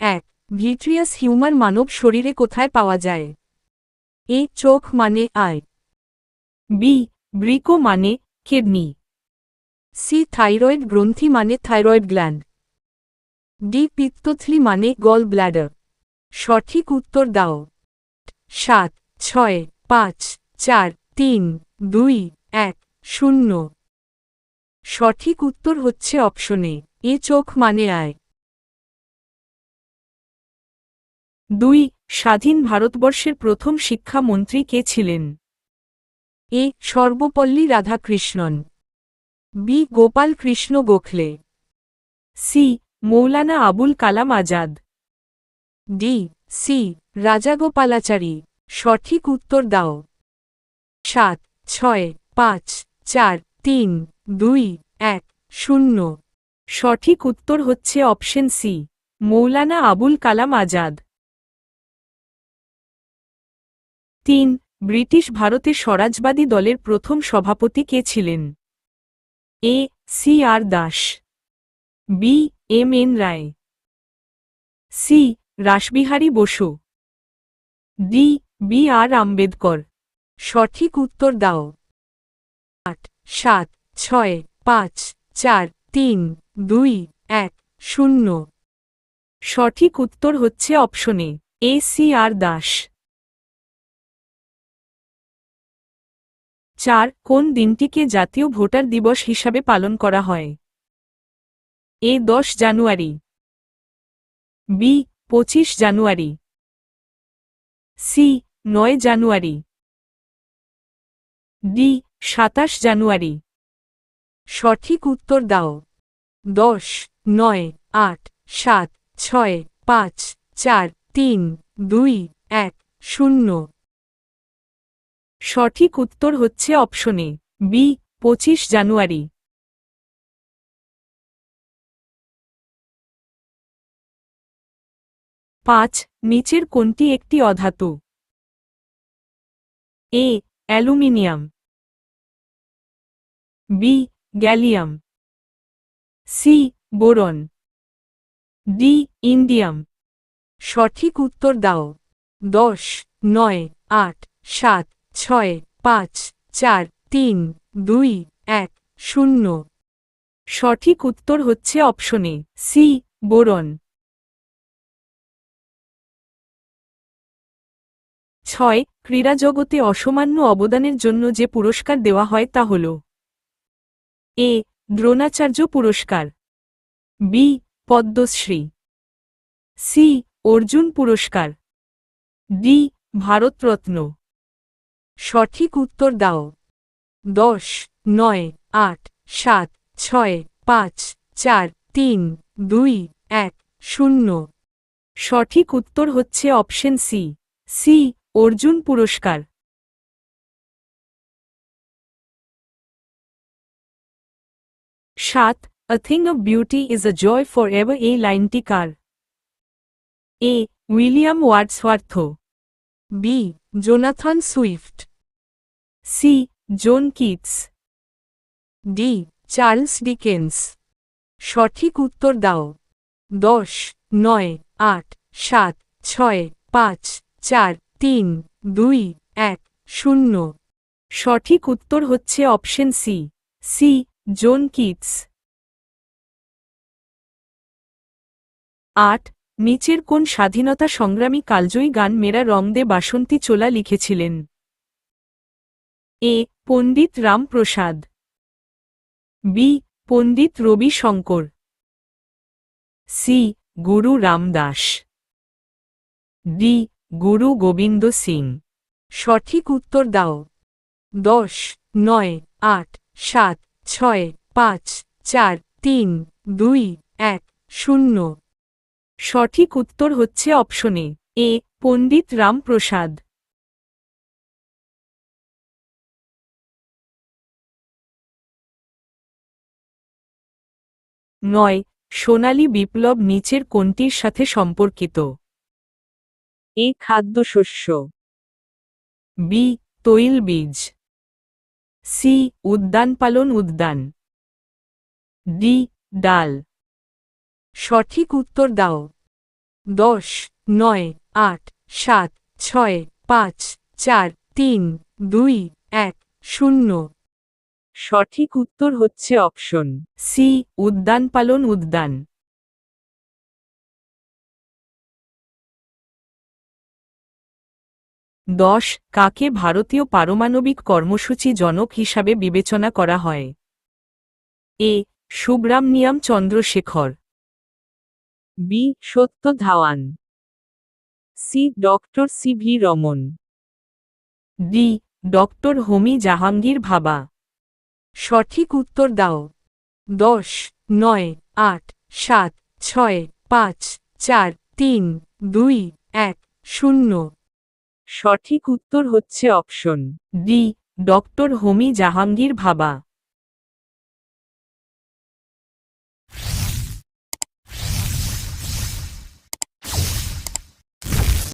এক vitreous humour মানব শরীরে কোথায় পাওয়া যায়? এ চোখ মানে আই। বি বৃক্ক মানে কিডনি, সি থাইরয়েড গ্রন্থি মানে থাইরয়েড গ্ল্যান্ড, ডি পিত্তথলি মানে গল ব্ল্যাডার। সঠিক উত্তর দাও। 7 6 5 4 3 2 1 0। সঠিক উত্তর হচ্ছে অপশনে এ চোখ মানে আয়। 2 স্বাধীন ভারতবর্ষের প্রথম শিক্ষামন্ত্রী কে ছিলেন? এ Sarvepalli Radhakrishnan, B Gopal Krishna Gokhale, C Maulana Abul Kalam Azad, D C Rajagopalachari. সঠিক উত্তর দাও। 7 6 5 4 3 2 1 0। সঠিক উত্তর হচ্ছে option C Maulana Abul Kalam Azad. 3 British ভারতে স্বরাজবাদী দলের প্রথম সভাপতি কে ছিলেন? A C R Das, B M N Roy, C Rashbehari Bose, D B R Ambedkar. সঠিক উত্তর দাও। 8 7 6 5 4 3 2 1 0। সঠিক উত্তর হচ্ছে অপশনে এ সি আর দাস। 4 কোন দিনটিকে জাতীয় ভোটার দিবস হিসাবে পালন করা হয়? এ 10 জানুয়ারি, বি 25 জানুয়ারি, সি 9 জানুয়ারি, ডি 27 জানুয়ারি। সঠিক উত্তর দাও। 10 9 8 7 6 5 4 3 2 1 0। সঠিক উত্তর হচ্ছে অপশনে বি 25 জানুয়ারি। 5 নিচের কোনটি একটি অধাতু? A aluminium, B gallium, C boron, D indium. সঠিক উত্তর দাও। 10 9 8 7 6 5 4 3 2 1 0। সঠিক উত্তর হচ্ছে অপশনে সি বোরন। 6 ক্রীড়া জগতে অসামান্য অবদানের জন্য যে পুরস্কার দেওয়া হয় তা হল? এ দ্রোণাচার্য পুরস্কার, বি পদ্মশ্রী, সি অর্জুন পুরস্কার, ডি ভারতরত্ন। সঠিক উত্তর দাও। 10 9 8 7 6 5 4 3 2 1 0। সঠিক উত্তর হচ্ছে অপশন সি সি অর্জুন পুরস্কার। 7 A thing of beauty is a joy forever এই লাইনটি কার? A William Wordsworth, B Jonathan Swift, C John Keats, D Charles Dickens. সঠিক উত্তর দাও। 10 9 8 7 6 5 4 3 2 1 0। সঠিক উত্তর হচ্ছে option C C John Keats. 8 নিচের কোন স্বাধীনতা সংগ্রামী কালজয়ী গান মেরা রং দে বাসন্তী চোলা লিখেছিলেন? এ পণ্ডিত রামপ্রসাদ, বি পণ্ডিত রবি শঙ্কর, সি গুরু রামদাস, ডি গুরু গোবিন্দ সিং। সঠিক উত্তর দাও। 10 9 8 7 6 5 4 3 2 1 0। সঠিক উত্তর হচ্ছে অপশনে এ পণ্ডিত রামপ্রসাদ। 9 সোনালী বিপ্লব নিচের কোনটির সাথে সম্পর্কিত? এ খাদ্যশস্য, বি তৈলবীজ, সি উদ্যানপালন উদ্যান, ডি ডাল। সঠিক উত্তর দাও। 10 9 8 7 6 5 4 3 2 1 0। সঠিক উত্তর হচ্ছে অপশন সি উদ্যান পালন উদ্যান। 10 কাকে ভারতীয় পারমাণবিক কর্মসূচি জনক হিসাবে বিবেচনা করা হয়? এ সুব্রামনিয়াম Chandrasekhar, B Satya Dhawan, C doctor C V Raman, D doctor Homi Jahangir Bhabha. সঠিক উত্তর দাও। 10 9 8 7 6 5 4 3 2 1 0। সঠিক উত্তর হচ্ছে option D doctor Homi Jahangir ভাবা।